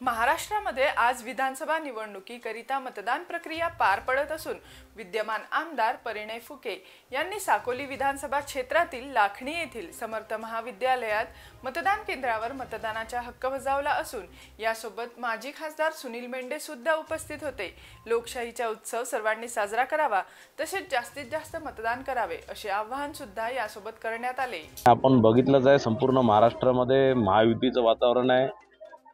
महाराष्ट्रामध्ये आज विधानसभा निवडणुकीकरिता मतदान प्रक्रिया पार पडत असून विद्यमान आमदार परिणय फुके यांनी साकोली विधानसभा क्षेत्रातील लाखणी येथील समर्थ महाविद्यालयात मतदान केंद्रावर मतदानाचा हक्क बजावला असून यासोबत माजी खासदार सुनील मेंढे सुद्धा उपस्थित होते। लोकशाहीचा उत्सव सर्वांनी साजरा करावा तसेच जास्तीत जास्त मतदान करावे असे आवाहन सुद्धा यासोबत करण्यात आले। आपण बघितलं जाय संपूर्ण महाराष्ट्रामध्ये महायुतीचं वातावरण आहे।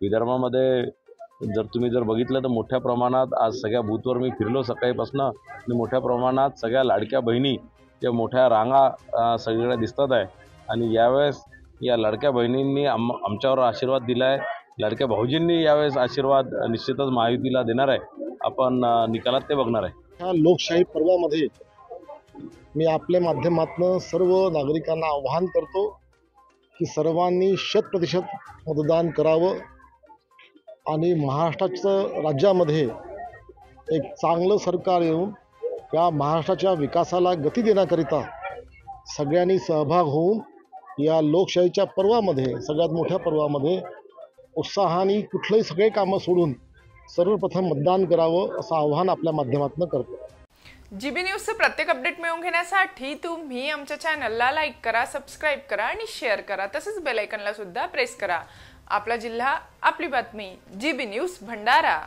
विदर्भामध्ये जर बघितलं तर मोठ्या प्रमाणात आज सगळ्या बूथवर मी फिरलो सकाळीपासून आणि मोठ्या प्रमाणात सगळ्या लाडक्या बहिणी या मोठ्या रांगा सगळ्या दिसतात आहे आणि यावेळेस या लाडक्या बहिणींनी आमच्यावर आशीर्वाद दिला आहे। लाडक्या भाऊजींनी यावेळेस आशीर्वाद निश्चितच महायुतीला देणार आहे। आपण निकालात ते बघणार आहे। ह्या लोकशाही पर्वामध्ये मी आपल्या माध्यमातून सर्व नागरिकांना आवाहन करतो की सर्वांनी 100% मतदान करावं आणि महाराष्ट्राचं राज्यामध्ये एक चांगलं सरकार येऊन या महाराष्ट्राच्या विकासाला गती देण्याकरिता सगळ्यांनी सहभाग होऊन या लोकशाहीच्या पर्वामध्ये सगळ्यात मोठ्या पर्वामध्ये उत्साहाने कुठलेही सगळे कामं सोडून सर्वप्रथम मतदान करावं असं आवाहन आपल्या माध्यमातून करतो। जीबी न्यूजचे प्रत्येक अपडेट मिळवून घेण्यासाठी तुम्ही आमच्या चॅनलला लाईक करा, सबस्क्राइब करा आणि शेअर करा। तसेच बेल आयकॉनला सुद्धा प्रेस करा। आपला जिल्हा आपली बातमी, जीबी न्यूज भंडारा।